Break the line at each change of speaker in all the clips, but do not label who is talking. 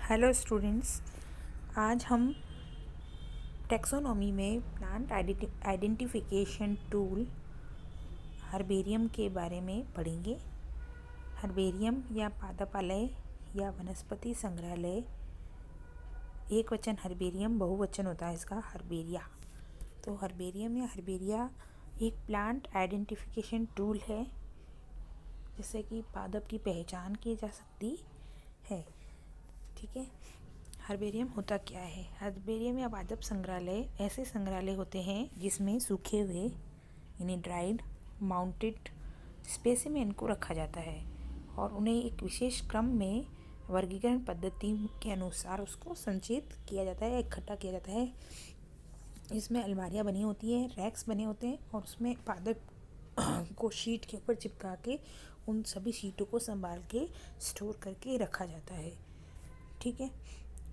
Hello students. आज हम taxonomy में प्लांट आइडेंटिफिकेशन टूल हर्बेरियम के बारे में पढ़ेंगे। हर्बेरियम या पादपालय या वनस्पति संग्रहालय, एक वचन हर्बेरियम, बहुवचन होता है इसका हर्बेरिया। तो हर्बेरियम या हर्बेरिया एक प्लांट आइडेंटिफिकेशन टूल है जिससे कि पादप की पहचान की जा सकती है। ठीक है। हर्बेरियम होता क्या है? हर्बेरियम या पादप संग्रहालय ऐसे संग्रहालय होते हैं जिसमें सूखे हुए यानी ड्राइड माउंटेड स्पेसिमेन को रखा जाता है और उन्हें एक विशेष क्रम में वर्गीकरण पद्धति के अनुसार उसको संचित किया जाता है, इकट्ठा किया जाता है। इसमें अलमारियाँ बनी होती हैं, रैक्स बने होते हैं और उसमें पादप को शीट के ऊपर चिपका के उन सभी शीटों को संभाल के स्टोर करके रखा जाता है। ठीक है।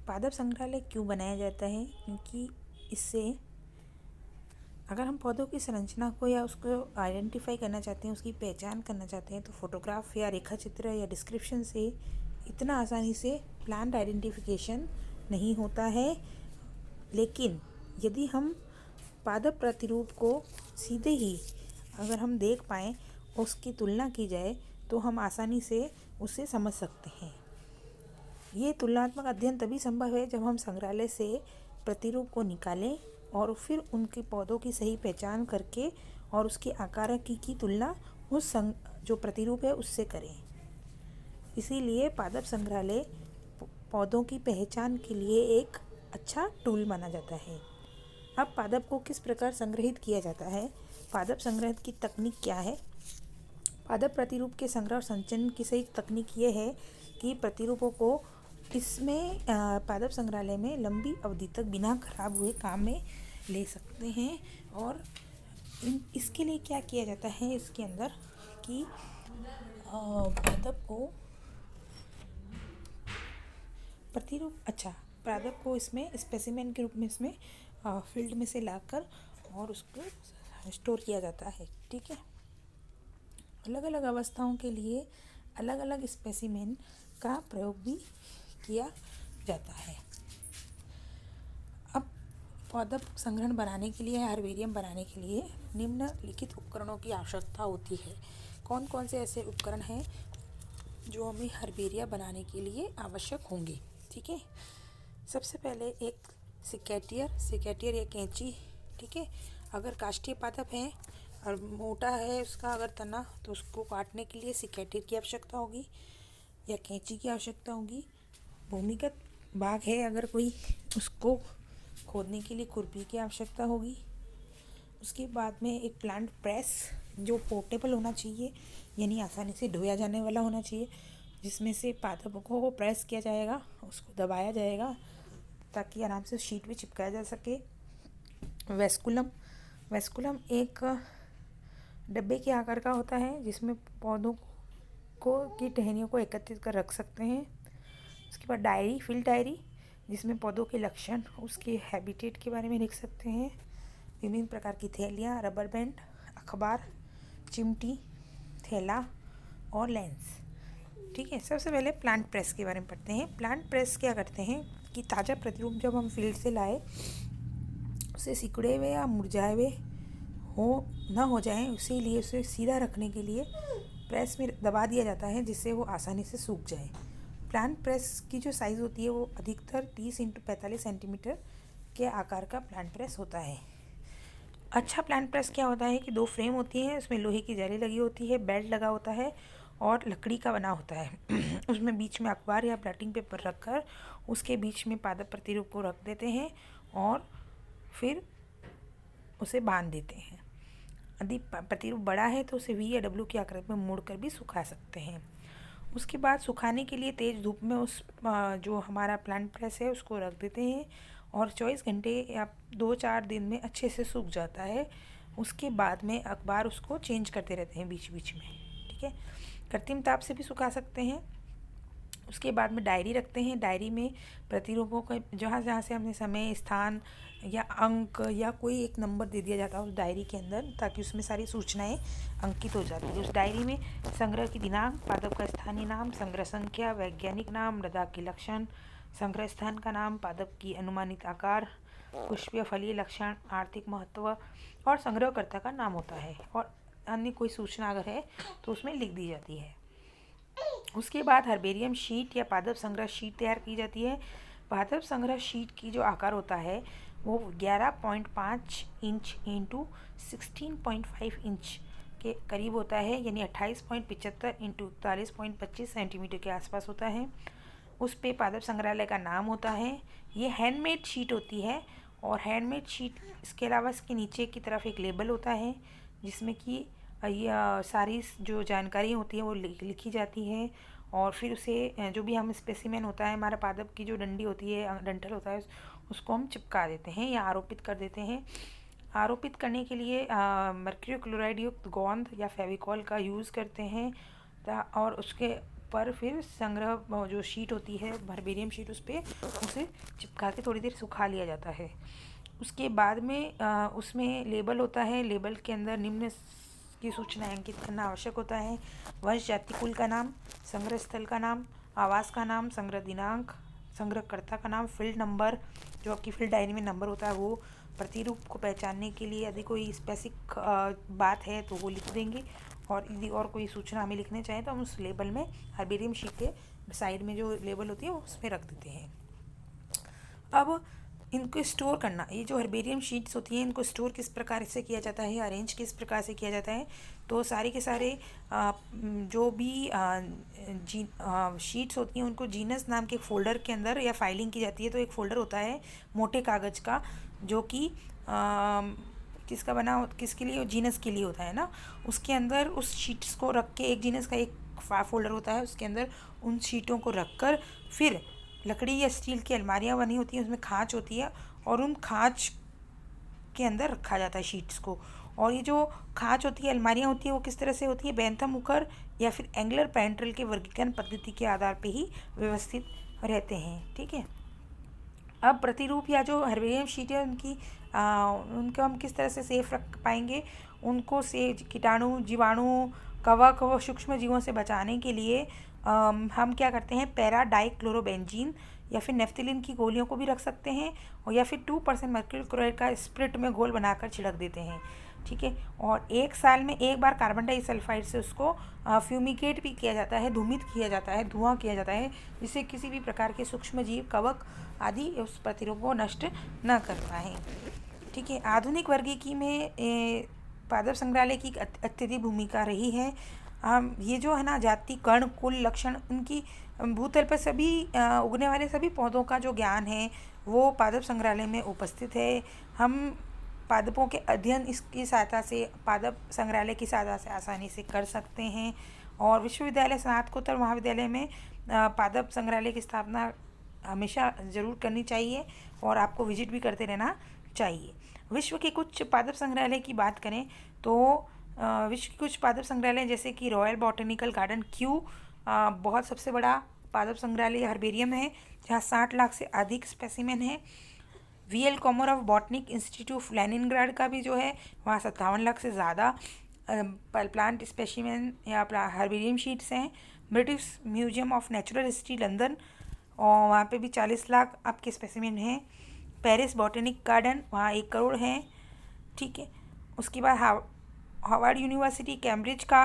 पादप संग्रहालय क्यों बनाया जाता है? क्योंकि इससे अगर हम पौधों की संरचना को या उसको आइडेंटिफाई करना चाहते हैं, उसकी पहचान करना चाहते हैं, तो फोटोग्राफ या रेखा चित्र या डिस्क्रिप्शन से इतना आसानी से प्लांट आइडेंटिफिकेशन नहीं होता है। लेकिन यदि हम पादप प्रतिरूप को सीधे ही अगर हम देख पाएँ, उसकी तुलना की जाए, तो हम आसानी से उसे समझ सकते हैं। ये तुलनात्मक अध्ययन तभी संभव है जब हम संग्रहालय से प्रतिरूप को निकालें और फिर उनके पौधों की सही पहचान करके और उसके आकार की तुलना उस जो प्रतिरूप है उससे करें। इसीलिए पादप संग्रहालय पौधों की पहचान के लिए एक अच्छा टूल माना जाता है। अब पादप को किस प्रकार संग्रहित किया जाता है? पादप संग्रह की तकनीक क्या है? पादप प्रतिरूप के संग्रह और संचयन की सही तकनीक ये है कि प्रतिरूपों को इसमें पादप संग्रहालय में लंबी अवधि तक बिना खराब हुए काम में ले सकते हैं। और इसके लिए क्या किया जाता है इसके अंदर कि पादप को पादप को इसमें स्पेसिमेन के रूप में इसमें फील्ड में से लाकर और उसको स्टोर किया जाता है। ठीक है। अलग अलग अवस्थाओं के लिए अलग अलग स्पेसिमेन का प्रयोग भी किया जाता है। अब पादप संग्रहण बनाने के लिए, हर्बेरियम बनाने के लिए निम्नलिखित उपकरणों की आवश्यकता होती है। कौन कौन से ऐसे उपकरण हैं जो हमें हर्बेरिया बनाने के लिए आवश्यक होंगे? ठीक है। सबसे पहले एक सिकेटियर या कैंची। ठीक है। अगर काष्ठीय पादप है और मोटा है उसका अगर तना, तो उसको काटने के लिए सिकेटियर की आवश्यकता होगी या कैंची की आवश्यकता होगी। भूमिगत भाग है अगर कोई, उसको खोदने के लिए खुरपी की आवश्यकता होगी। उसके बाद में एक प्लांट प्रेस जो पोर्टेबल होना चाहिए, यानी आसानी से ढोया जाने वाला होना चाहिए, जिसमें से पादपों को प्रेस किया जाएगा, उसको दबाया जाएगा ताकि आराम से शीट पे चिपकाया जा सके। वेस्कुलम एक डब्बे के आकार का होता है जिसमें पौधों की टहनियों को एकत्रित कर रख सकते हैं। उसके बाद फील्ड डायरी, जिसमें पौधों के लक्षण, उसके हैबिटेट के बारे में लिख सकते हैं। विभिन्न प्रकार की थैलियाँ, रबर बैंड, अखबार, चिमटी, थैला और लेंस। ठीक है। सबसे पहले प्लांट प्रेस के बारे में पढ़ते हैं। प्लांट प्रेस क्या करते हैं कि ताज़ा प्रतिरूप जब हम फील्ड से लाए, उसे सिकुड़े हुए या मुरझाए हुए ना हो जाए, इसीलिए उसे सीधा रखने के लिए प्रेस में दबा दिया जाता है जिससे वो आसानी से सूख जाए। प्लांट प्रेस की जो साइज़ होती है वो अधिकतर 30 × 45 सेंटीमीटर के आकार का प्लांट प्रेस होता है। अच्छा प्लांट प्रेस क्या होता है कि 2 फ्रेम होती हैं, उसमें लोहे की जाली लगी होती है, बेल्ट लगा होता है और लकड़ी का बना होता है। उसमें बीच में अखबार या ब्लॉटिंग पेपर रखकर उसके बीच में पादप प्रतिरूप को रख देते हैं और फिर उसे बांध देते हैं। यदि प्रतिरूप बड़ा है तो उसे वी या डब्ल्यू की आकृति में मोड़कर भी सुखा सकते हैं। उसके बाद सुखाने के लिए तेज़ धूप में उस जो हमारा प्लांट प्रेस है उसको रख देते हैं और 24 घंटे या 2-4 दिन में अच्छे से सूख जाता है। उसके बाद में अखबार उसको चेंज करते रहते हैं बीच बीच में। ठीक है। कृत्रिम ताप से भी सुखा सकते हैं। उसके बाद में डायरी रखते हैं। डायरी में प्रतिरूपों को जहाँ जहाँ से हमने समय, स्थान या अंक या कोई एक नंबर दे दिया जाता है उस डायरी के अंदर, ताकि उसमें सारी सूचनाएं अंकित हो जाती है। उस डायरी में संग्रह की दिनांक, पादप का स्थानीय नाम, संग्रह संख्या, वैज्ञानिक नाम, मृदा के लक्षण, संग्रह स्थान का नाम, पादप की अनुमानित आकार, पुष्पीय फलीय लक्षण, आर्थिक महत्व और संग्रहकर्ता का नाम होता है, और अन्य कोई सूचना अगर है तो उसमें लिख दी जाती है। उसके बाद हर्बेरियम शीट या पादप संग्रह शीट तैयार की जाती है। पादप संग्रह शीट की जो आकार होता है वो 11.5 इंच इंटू 16.5 इंच के करीब होता है, यानी 28.75 इंटू 41.25 सेंटीमीटर के आसपास होता है। उस पे पादप संग्रहालय का नाम होता है। ये हैंडमेड शीट होती है, और हैंडमेड शीट इसके अलावा इसके नीचे की तरफ एक लेबल होता है जिसमें कि ये सारी जो जानकारी होती है वो लिखी जाती है, और फिर उसे जो भी हम स्पेसिमेन होता है, हमारा पादप की जो डंडी होती है, डंठल होता है, उसको हम चिपका देते हैं या आरोपित कर देते हैं। आरोपित करने के लिए मर्क्यूरी क्लोराइड युक्त गोंद या फेविकॉल का यूज़ करते हैं, और उसके पर फिर संग्रह जो शीट होती है, हर्बेरियम शीट, उस पर उसे चिपका के थोड़ी देर सुखा लिया जाता है। उसके बाद में उसमें लेबल होता है। लेबल के अंदर निम्न की सूचनाएं अंकित करना आवश्यक होता है: वंश, जाति, कुल का नाम, संग्रह स्थल का नाम, आवास का नाम, संग्रह दिनांक, संग्रहकर्ता का नाम, फील्ड नंबर, जो आपकी फील्ड डायरी में नंबर होता है वो। प्रतिरूप को पहचानने के लिए यदि कोई स्पेसिफिक बात है तो वो लिख देंगे, और यदि और कोई सूचना हमें लिखने चाहें तो हम उस लेबल में, हर्बेरियम शीट के साइड में जो लेबल होती है उसमें रख देते हैं। अब इनको स्टोर करना, ये जो हर्बेरियम शीट्स होती हैं इनको स्टोर किस प्रकार से किया जाता है, अरेंज किस प्रकार से किया जाता है, तो सारे के सारे जो भी शीट्स होती हैं उनको जीनस नाम के फोल्डर के अंदर या फाइलिंग की जाती है। तो एक फ़ोल्डर होता है मोटे कागज़ का, जो कि किसका बना, किसके लिए, जीनस के लिए होता है ना। उसके अंदर उस शीट्स को रख के, एक जीनस का एक फोल्डर होता है, उसके अंदर उन शीटों को रख कर फिर लकड़ी या स्टील की अलमारियाँ बनी होती हैं, उसमें खाँच होती है, और उन खाँच के अंदर रखा जाता है शीट्स को। और ये जो खाँच होती है, अलमारियाँ होती है, वो किस तरह से होती है, बेंथम उकर या फिर एंगलर पेंट्रल के वर्गीकरण पद्धति के आधार पे ही व्यवस्थित रहते हैं। ठीक है। अब प्रतिरूप या जो हर्बेरियम शीट है उनको हम किस तरह से सेफ रख पाएंगे, उनको से कीटाणु, जीवाणु, कवक व सूक्ष्म जीवों से बचाने के लिए हम क्या करते हैं, पैरा डाइक्लोरोबेंजीन या फिर नेफ्थलीन की गोलियों को भी रख सकते हैं, और या फिर 2% मर्क्यूरी क्लोराइड का स्प्रिट में घोल बनाकर छिड़क देते हैं। ठीक है। और 1 साल में एक बार कार्बन डाइसल्फाइड से उसको फ्यूमिगेट भी किया जाता है, धूमित किया जाता है, धुआं किया जाता है, जिससे किसी भी प्रकार के सूक्ष्म जीव, कवक आदि उस प्रतिरूप को नष्ट न कर पाएँ। ठीक है। आधुनिक वर्गीकी में पादप संग्रहालय की अत्यधिक भूमिका रही है। ये जो है ना, जाति, कण, कुल, लक्षण, उनकी भूतल पर सभी उगने वाले सभी पौधों का जो ज्ञान है वो पादप संग्रहालय में उपस्थित है। हम पादपों के अध्ययन इसकी सहायता से, पादप संग्रहालय की सहायता से आसानी से कर सकते हैं। और विश्वविद्यालय, स्नातकोत्तर महाविद्यालय में पादप संग्रहालय की स्थापना हमेशा ज़रूर करनी चाहिए, और आपको विजिट भी करते रहना चाहिए। विश्व के कुछ पादप संग्रहालय की बात करें तो विश्व के कुछ पादप संग्रहालय जैसे कि रॉयल बॉटनिकल गार्डन क्यू बहुत सबसे बड़ा पादप संग्रहालय हर्बेरियम है, जहाँ 60 लाख से अधिक स्पेसिमेन है। VL Komarov botanic institute of Leningrad का भी जो है वहाँ 57 लाख से ज़्यादा प्लांट स्पेसिमेन या हर्बेरियम शीट्स हैं। British museum of natural history London, और वहाँ पे भी 40 लाख आपके स्पेसिमेन हैं। पेरिस बॉटनिक गार्डन, वहाँ 1 करोड़ हैं। ठीक है। उसके बाद हार्वर्ड यूनिवर्सिटी कैम्ब्रिज का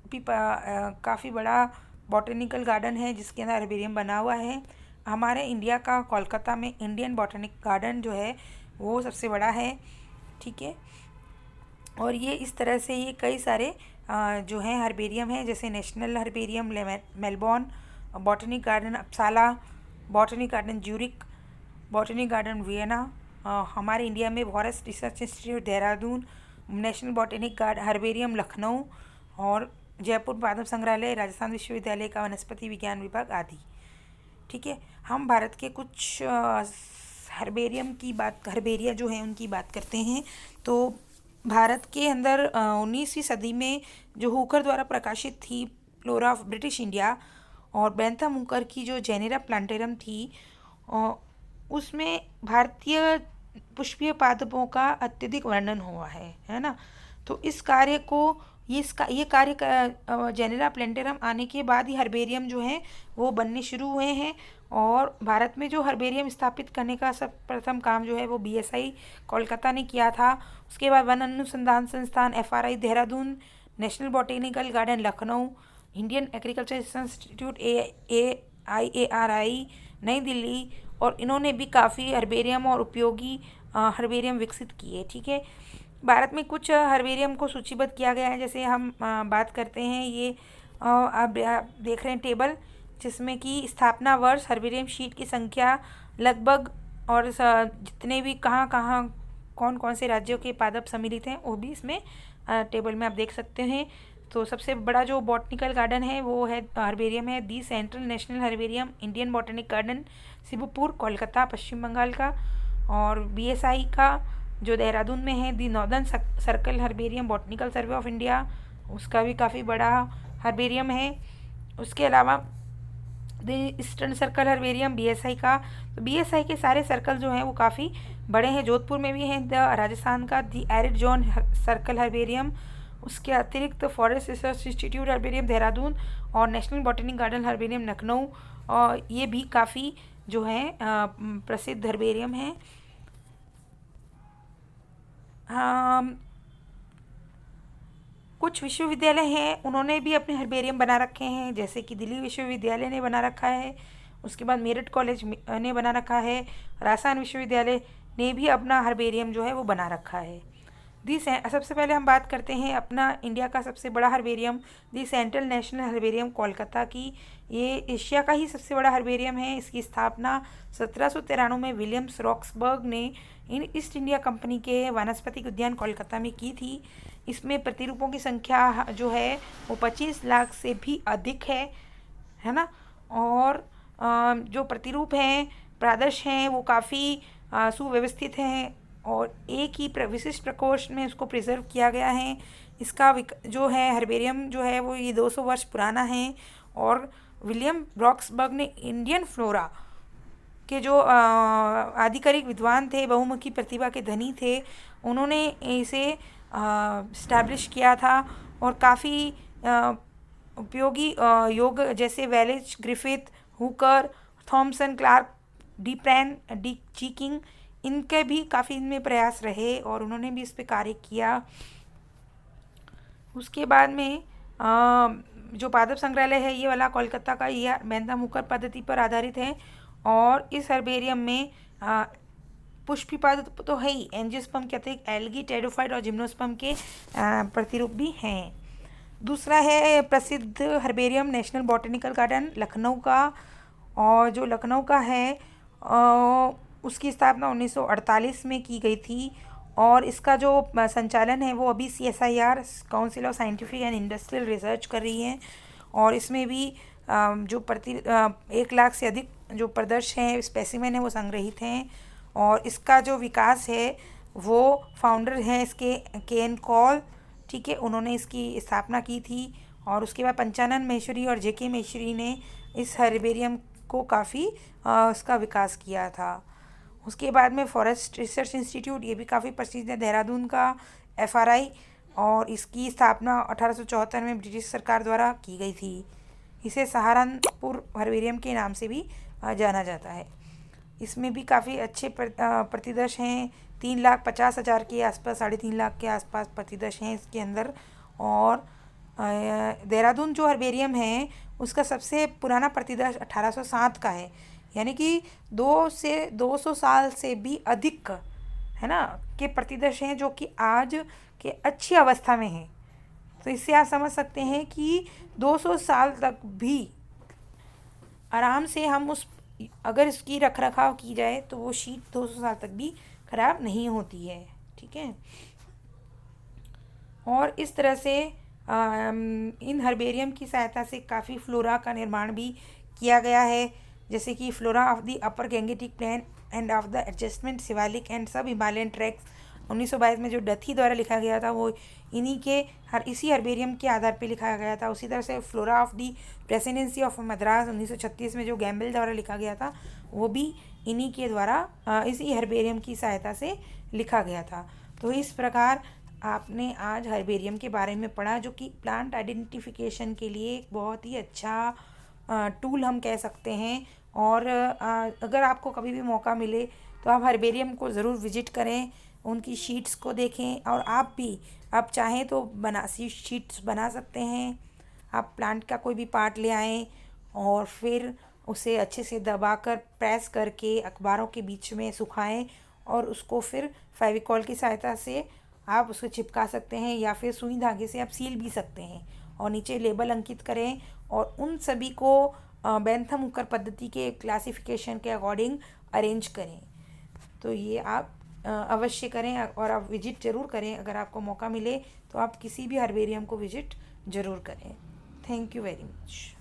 भी काफ़ी बड़ा बॉटनिकल गार्डन है जिसके अंदर हर्बेरियम बना हुआ है। हमारे इंडिया का कोलकाता में इंडियन बॉटनिक गार्डन जो है वो सबसे बड़ा है। ठीक है। और ये इस तरह से ये कई सारे जो हैं हर्बेरियम हैं, जैसे national herbarium Melbourne, botanic garden Uppsala, botanic garden Zurich, botanic garden Vienna, हमारे इंडिया में forest research institute Dehradun, national botanic herbarium Lucknow, और जयपुर पादप संग्रहालय, राजस्थान विश्वविद्यालय का वनस्पति विज्ञान विभाग आदि। ठीक है। हम भारत के कुछ हर्बेरियम की बात, हर्बेरिया जो है उनकी बात करते हैं। तो भारत के अंदर 19वीं सदी में जो हुकर द्वारा प्रकाशित थी फ्लोरा ऑफ ब्रिटिश इंडिया, और बेंथम हुकर की जो जेनेरा प्लांटेरम थी, उसमें भारतीय पुष्पीय पादपों का अत्यधिक वर्णन हुआ है ना। तो इस कार्य को ये कार्य जेनेरा प्लेंटेरम आने के बाद ही हर्बेरियम जो है वो बनने शुरू हुए हैं। और भारत में जो हर्बेरियम स्थापित करने का सब प्रथम काम जो है वो BSI कोलकाता ने किया था। उसके बाद वन अनुसंधान संस्थान FRI Dehradun, national botanical garden Lucknow, Indian agriculture institute IARI नई दिल्ली, और इन्होंने भी काफ़ी हर्बेरियम और उपयोगी हर्बेरियम विकसित किए। ठीक है, भारत में कुछ हर्बेरियम को सूचीबद्ध किया गया है। जैसे हम बात करते हैं, ये आप देख रहे हैं टेबल, जिसमें कि स्थापना वर्ष, हर्बेरियम शीट की संख्या लगभग, और जितने भी कहाँ कहाँ कौन कौन से राज्यों के पादप सम्मिलित हैं वो भी इसमें टेबल में आप देख सकते हैं। तो सबसे बड़ा जो बॉटनिकल गार्डन है वो है हर्बेरियम है the central national herbarium Indian botanic garden Shibpur Kolkata Paschim Bengal का। और BSI का जो देहरादून में है the northern circle herbarium botanical survey of India, उसका भी काफ़ी बड़ा हर्बेरियम है। उसके अलावा the eastern circle herbarium BSI का, तो BSI के सारे सर्कल जो हैं वो काफ़ी बड़े हैं। जोधपुर में भी हैं द राजस्थान का the arid zone circle herbarium. उसके अतिरिक्त forest research institute herbarium Dehradun और national botanic garden herbarium Lucknow, और ये भी काफ़ी जो है प्रसिद्ध हर्बेरियम हैं। कुछ विश्वविद्यालय हैं उन्होंने भी अपने हर्बेरियम बना रखे हैं, जैसे कि दिल्ली विश्वविद्यालय ने बना रखा है। उसके बाद मेरठ कॉलेज ने बना रखा है। राजस्थान विश्वविद्यालय ने भी अपना हर्बेरियम जो है वो बना रखा है। सबसे पहले हम बात करते हैं अपना इंडिया का सबसे बड़ा हर्बेरियम दी सेंट्रल नेशनल हर्बेरियम कोलकाता की। ये एशिया का ही सबसे बड़ा हर्बेरियम है। इसकी स्थापना 1793 में विलियम्स रॉक्सबर्ग ने ईस्ट इंडिया कंपनी के वानस्पतिक उद्यान कोलकाता में की थी। इसमें प्रतिरूपों की संख्या जो है वो 25 लाख से भी अधिक है ना। और जो प्रतिरूप हैं, प्रादर्श हैं, वो काफ़ी सुव्यवस्थित हैं और एक ही विशिष्ट प्रकोष्ठ में उसको प्रिजर्व किया गया है। इसका जो है हर्बेरियम जो है वो ये 200 वर्ष पुराना है। और विलियम रॉक्सबर्ग ने इंडियन फ्लोरा के जो आधिकारिक विद्वान थे, बहुमुखी प्रतिभा के धनी थे, उन्होंने इसे स्टैब्लिश किया था। और काफ़ी उपयोगी योग जैसे Wallich, Griffith, Hooker, Thomson, Clarke, डी चीकिंग, इनके भी काफ़ी इनमें प्रयास रहे और उन्होंने भी इस पे कार्य किया। उसके बाद में जो पादप संग्रहालय है ये वाला कोलकाता का, ये बैंथम हुकर पद्धति पर आधारित है। और इस हर्बेरियम में पुष्पी पादप तो है ही, एंजियोस्पर्म कहते हैं, एल्गी, टेरिडोफाइट और जिम्नोस्पर्म के प्रतिरूप भी हैं। दूसरा है प्रसिद्ध herbarium national botanical garden Lucknow का। और जो लखनऊ का है उसकी स्थापना 1948 में की गई थी। और इसका जो संचालन है वो अभी CSIR council of scientific and industrial research कर रही है। और इसमें भी जो 1 लाख से अधिक जो प्रदर्श हैं, स्पेसिमेन है, वो संग्रहित हैं। और इसका जो विकास है वो फाउंडर हैं इसके KN कॉल, ठीक है, उन्होंने इसकी स्थापना की थी। और उसके बाद पंचानन महेश्वरी और JK महेश्वरी ने इस हर्बेरियम को काफ़ी इसका विकास किया था। उसके बाद में फॉरेस्ट रिसर्च इंस्टीट्यूट, ये भी काफ़ी प्रसिद्ध है, देहरादून का FRI, और इसकी स्थापना 1874 में ब्रिटिश सरकार द्वारा की गई थी। इसे सहारनपुर हर्बेरियम के नाम से भी जाना जाता है। इसमें भी काफ़ी अच्छे प्रतिदर्श हैं, 3,50,000 के आसपास, 3.5 लाख के आसपास प्रतिदर्श हैं इसके अंदर। और देहरादून जो हर्बेरियम है उसका सबसे पुराना प्रतिदर्श 1807 का है, यानी कि 200 साल से भी अधिक है ना के प्रतिदर्श हैं जो कि आज के अच्छी अवस्था में हैं। तो इससे आप समझ सकते हैं कि 200 साल तक भी आराम से हम अगर इसकी रख रखाव की जाए तो वो शीट 200 साल तक भी ख़राब नहीं होती है, ठीक है। और इस तरह से इन हर्बेरियम की सहायता से काफ़ी फ्लोरा का निर्माण भी किया गया है, जैसे कि flora of the upper Gangetic plain and of the adjustment Shivalik and sub Himalayan tracts 1922 में जो डथी द्वारा लिखा गया था वो इसी हर्बेरियम के आधार पर लिखा गया था। उसी तरह से flora of the presidency of Madras 1936 में जो गैम्बल द्वारा लिखा गया था वो भी इन्हीं के द्वारा इसी हर्बेरियम की सहायता से लिखा गया था। तो इस प्रकार आपने आज हर्बेरियम के बारे में पढ़ा, जो कि प्लांट आइडेंटिफिकेशन के लिए एक बहुत ही अच्छा टूल हम कह सकते हैं। और अगर आपको कभी भी मौका मिले तो आप हर्बेरियम को ज़रूर विजिट करें, उनकी शीट्स को देखें। और आप चाहें तो शीट्स बना सकते हैं। आप प्लांट का कोई भी पार्ट ले आएँ और फिर उसे अच्छे से दबाकर प्रेस करके अखबारों के बीच में सुखाएं, और उसको फिर फेविकॉल की सहायता से आप उसको चिपका सकते हैं, या फिर सुई धागे से आप सील भी सकते हैं और नीचे लेबल अंकित करें। और उन सभी को बेंथम हुकर पद्धति के क्लासिफिकेशन के अकॉर्डिंग अरेंज करें। तो ये आप अवश्य करें, और आप विजिट ज़रूर करें। अगर आपको मौका मिले तो आप किसी भी हर्बेरियम को विजिट ज़रूर करें। Thank you very much.